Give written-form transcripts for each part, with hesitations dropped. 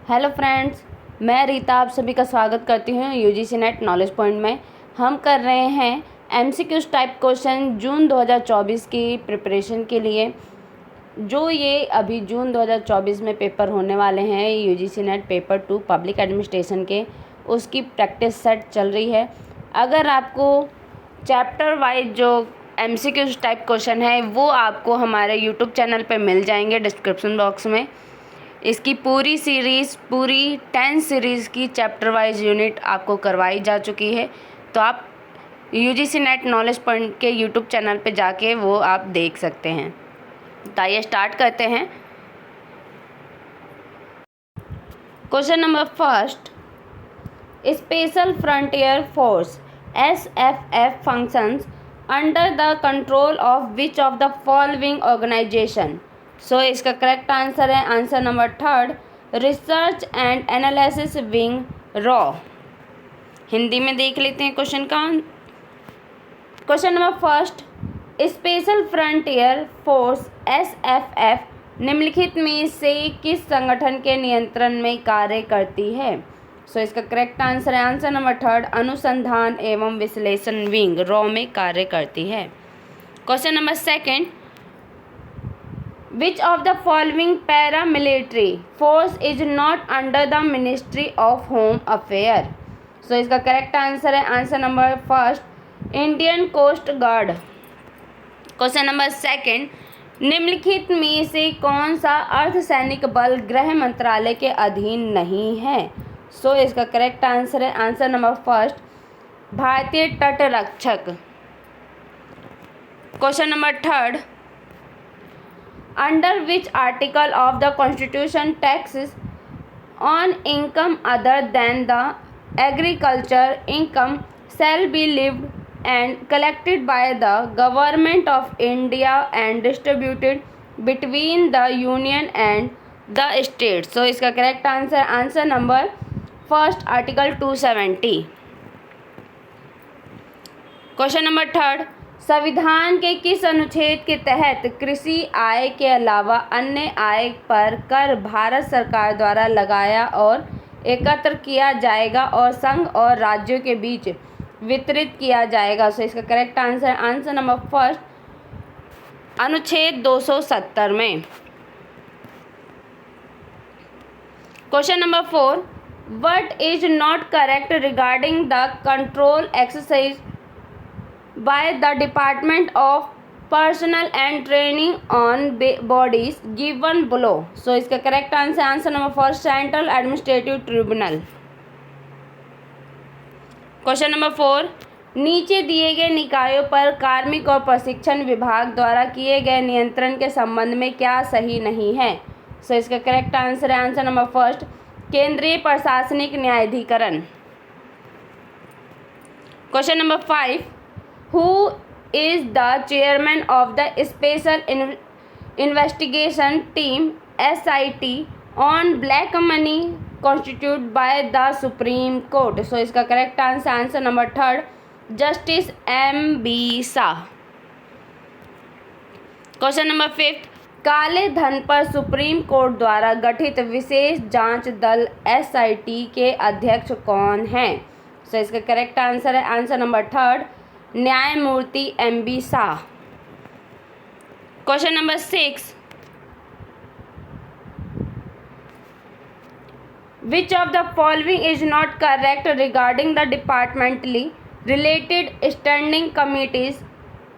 Hello friends, मैं रीता आप सभी का स्वागत करती हूँ यूजीसी नेट नॉलेज पॉइंट में। हम कर रहे हैं एमसीक्यूज टाइप क्वेश्चन जून 2024 की प्रिपरेशन के लिए। जो ये अभी जून 2024 में पेपर होने वाले हैं UGC net paper 2 public administration के, उसकी प्रैक्टिस सेट चल रही है। अगर आपको चैप्टर वाइज जो एमसीक्यूज टाइप क्वेश्चन है वो आपको हमारे यूट्यूब चैनल पे मिल जाएंगे डिस्क्रिप्शन बॉक्स में। इसकी पूरी सीरीज़, पूरी 10 सीरीज़ की चैप्टर वाइज यूनिट आपको करवाई जा चुकी है, तो आप यूजीसी नेट नॉलेज पॉइंट के यूट्यूब चैनल पे जाके वो आप देख सकते हैं। तो आइए स्टार्ट करते हैं। Question number first, special frontier force SFF functions under the control of which of the following organisation. So इसका करेक्ट आंसर है answer number third, research and analysis wing रॉ। हिंदी में देख लेते हैं क्वेश्चन का। Question number first, special frontier force SFF निम्नलिखित में से किस संगठन के नियंत्रण में कार्य करती है। सो इसका करेक्ट आंसर है आंसर नंबर थर्ड, अनुसंधान एवं विश्लेषण विंग रॉ में कार्य करती है। Question number second, Which of the following paramilitary force is not under the Ministry of Home Affairs? So इसका करेक्ट आंसर है answer number first, Indian coast guard. Question number second, निम्नलिखित में से कौन सा अर्धसैनिक बल गृह मंत्रालय के अधीन नहीं है। सो इसका करेक्ट आंसर है आंसर नंबर फर्स्ट, भारतीय तटरक्षक। Question number third, under which article of the constitution taxes on income other than the agriculture income shall be levied and collected by the government of India and distributed between the union and the state। so इसका correct answer number first article 270। Question number third, संविधान के किस अनुच्छेद के तहत कृषि आय के अलावा अन्य आय पर कर भारत सरकार द्वारा लगाया और एकत्र किया जाएगा और संघ और राज्यों के बीच वितरित किया जाएगा। सो इसका करेक्ट आंसर नंबर फर्स्ट, अनुच्छेद 270 में। Question number four, what is not correct regarding the control exercise by the Department of Personnel and Training on bodies given below। so इसका correct answer number first, central administrative tribunal. Question number four, नीचे दिए गए निकायों पर कार्मिक और प्रशिक्षण विभाग द्वारा किए गए नियंत्रण के संबंध में क्या सही नहीं है। सो इसका करेक्ट आंसर है आंसर नंबर फर्स्ट, केंद्रीय प्रशासनिक न्यायाधिकरण। Question number five, Who is the chairman of the Special Investigation Team SIT on black money constituted by the Supreme Court? So इसका correct answer number third, justice MB Shah. Question number fifth, काले धन पर supreme court द्वारा गठित विशेष जांच दल SIT के अध्यक्ष कौन हैं। सो इसका करेक्ट आंसर है आंसर नंबर थर्ड, न्यायमूर्ति MB Shah. Question number six, which of the following is not correct regarding the departmentally related standing committees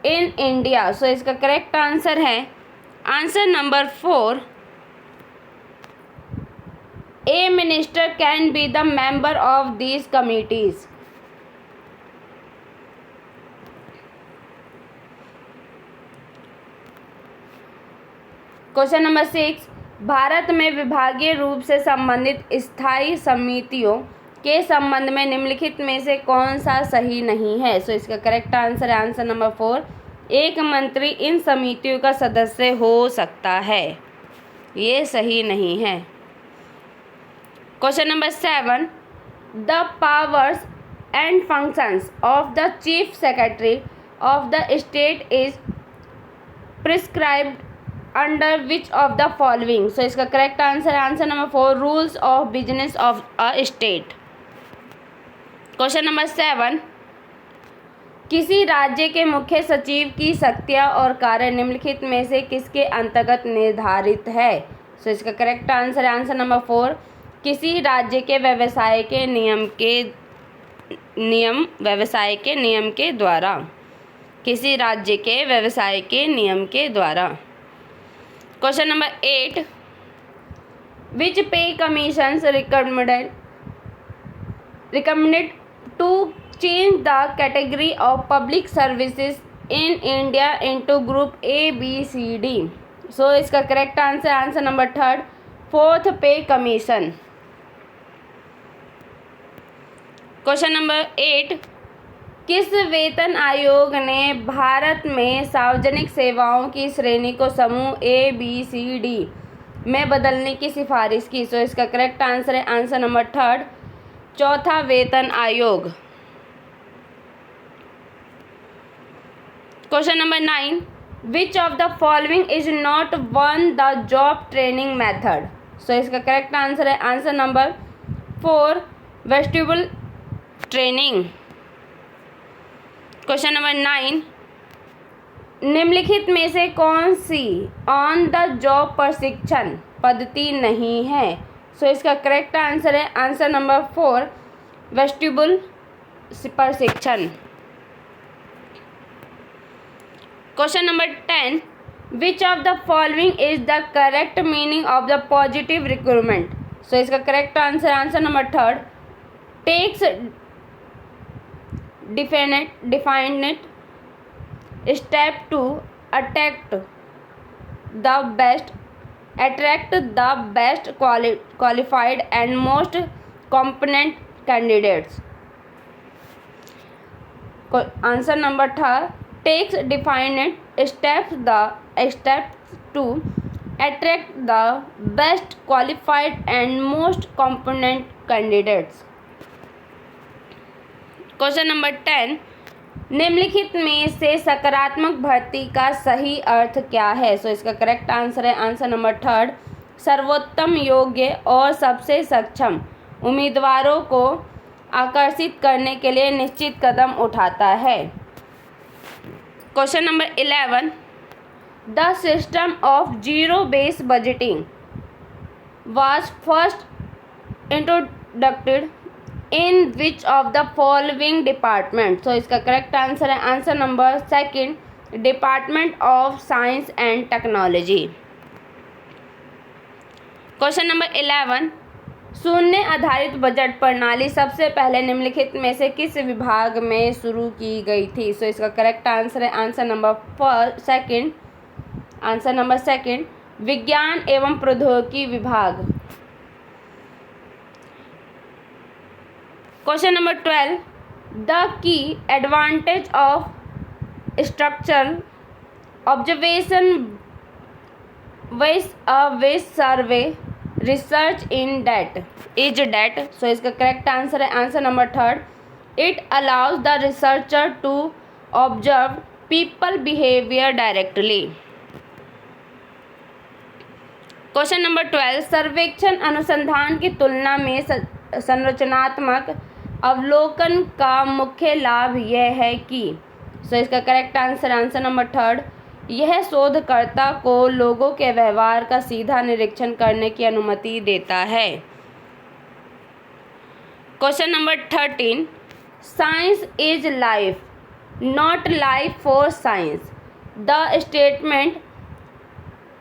in India. So इसका करेक्ट आंसर है answer number four, a minister can be the member of these committees. Question number six, Bharat में विभागीय रूप से संबंधित स्थायी समितियों के संबंध में निम्नलिखित में से कौन सा सही नहीं है। सो इसका करेक्ट आंसर है आंसर नंबर फोर, एक मंत्री इन समितियों का सदस्य हो सकता है, ये सही नहीं है। Question number seven, the powers and functions of the chief secretary of the state is prescribed under which of the following. So इसका करेक्ट आंसर है answer number 4, rules of business of a state. Question number 7, किसी राज्य के मुख्य सचिव की शक्तियाँ और कार्य निम्नलिखित में से किसके अंतर्गत निर्धारित है। सो इसका करेक्ट आंसर है आंसर नंबर 4, किसी राज्य के व्यवसाय के नियम के द्वारा, किसी राज्य के व्यवसाय के नियम के द्वारा। क्वेश्चन नंबर 8, विच पे commissions recommended to change the category of public services in India into group A, B, C, D। सो इसका correct answer answer number 3, fourth पे कमीशन। क्वेश्चन नंबर 8, किस वेतन आयोग ने भारत में सार्वजनिक सेवाओं की श्रेणी को समूह A, B, C, D में बदलने की सिफारिश की। सो इसका करेक्ट आंसर है आंसर नंबर 3, चौथा वेतन आयोग। Question number 9, which of the following is not one the job training method. So इसका करेक्ट आंसर है answer number 4, vestibule training. Question number 9, निम्नलिखित में से कौन सी ऑन द जॉब प्रशिक्षण पद्धति नहीं है। सो इसका करेक्ट आंसर है आंसर नंबर 4, वेस्टिब्यूल प्रशिक्षण। Question number 10, which of the following is the correct meaning of the positive recruitment. So इसका correct answer answer number 3, takes definite step to attract the best qualified and most competent candidates। Answer number 3, takes definite steps to attract the best qualified and most competent candidates। Question number 10, निम्नलिखित में से सकारात्मक भर्ती का सही अर्थ क्या है। So इसका करेक्ट आंसर है आंसर नंबर 3, सर्वोत्तम, योग्य और सबसे सक्षम उम्मीदवारों को आकर्षित करने के लिए निश्चित कदम उठाता है। Question number 11, the system of zero base budgeting was first introduced in which of the following department. So इसका करेक्ट आंसर है answer number 2, department of science and technology. Question number 11, शून्य आधारित बजट प्रणाली सबसे पहले निम्नलिखित में से किस विभाग में शुरू की गई थी। सो इसका करेक्ट आंसर है आंसर नंबर 2, विज्ञान एवं प्रौद्योगिकी विभाग। Question number 12, the key advantage of structural observation was survey research in that is that. So इसका करेक्ट आंसर है answer number 3, it allows the researcher to observe people behaviour directly. Question number 12, सर्वेक्षण अनुसंधान की तुलना में संरचनात्मक अवलोकन का मुख्य लाभ यह है कि। सो इसका करेक्ट आंसर आंसर नंबर 3, यह शोधकर्ता को लोगों के व्यवहार का सीधा निरीक्षण करने की अनुमति देता है। Question number 13, science is life not life for science, the statement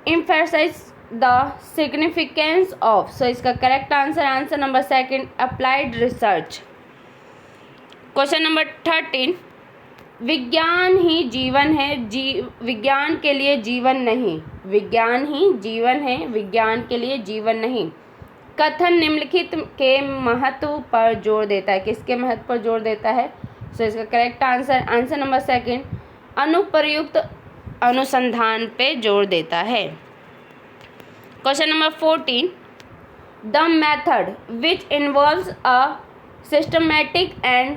emphasizes the significance of. So इसका correct answer answer number 2, applied research. Question number 13, विज्ञान ही जीवन है, विज्ञान के लिए जीवन नहीं। विज्ञान ही जीवन है, विज्ञान के लिए जीवन नहीं। कथन निम्नलिखित के महत्व पर जोर देता है। किसके महत्व पर जोर देता है। सो इसका करेक्ट आंसर आंसर नंबर 2, अनुप्रयुक्त अनुसंधान पे जोर देता है। Question number 14, the method which involves a systematic and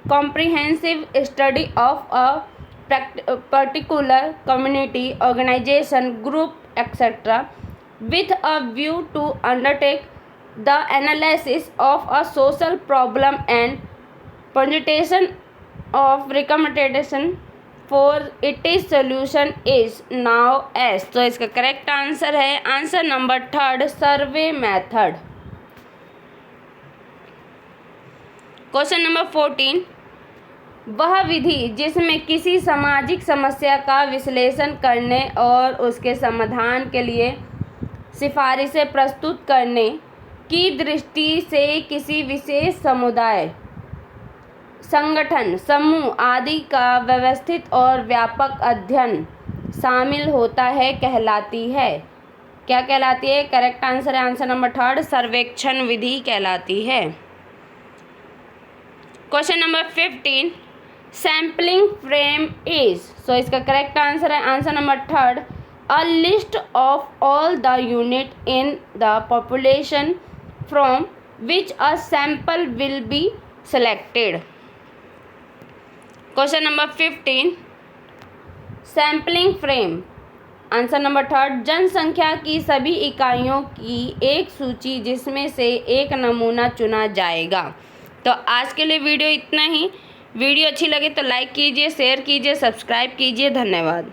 comprehensive study of a particular community, organization, group, etc., with a view to undertake the analysis of a social problem and presentation of recommendation for its solution is now as। तो इसका correct answer है answer number 3, survey method. Question number 14, वह विधि जिसमें किसी सामाजिक समस्या का विश्लेषण करने और उसके समाधान के लिए सिफारिशें प्रस्तुत करने की दृष्टि से किसी विशेष समुदाय, संगठन, समूह आदि का व्यवस्थित और व्यापक अध्ययन शामिल होता है कहलाती है। क्या कहलाती है? करेक्ट आंसर है आंसर नंबर 3, सर्वेक्षण विधि कहलाती है। Question number 15, sampling frame is. So इसका करेक्ट आंसर है answer number 3, a list of all the unit in the population from which a sample will be selected. Question number 15, sampling frame answer number 3, जनसंख्या की सभी इकाइयों की एक सूची जिसमें से एक नमूना चुना जाएगा। तो आज के लिए वीडियो इतना ही। वीडियो अच्छी लगे तो लाइक कीजिए, शेयर कीजिए, सब्सक्राइब कीजिए। धन्यवाद।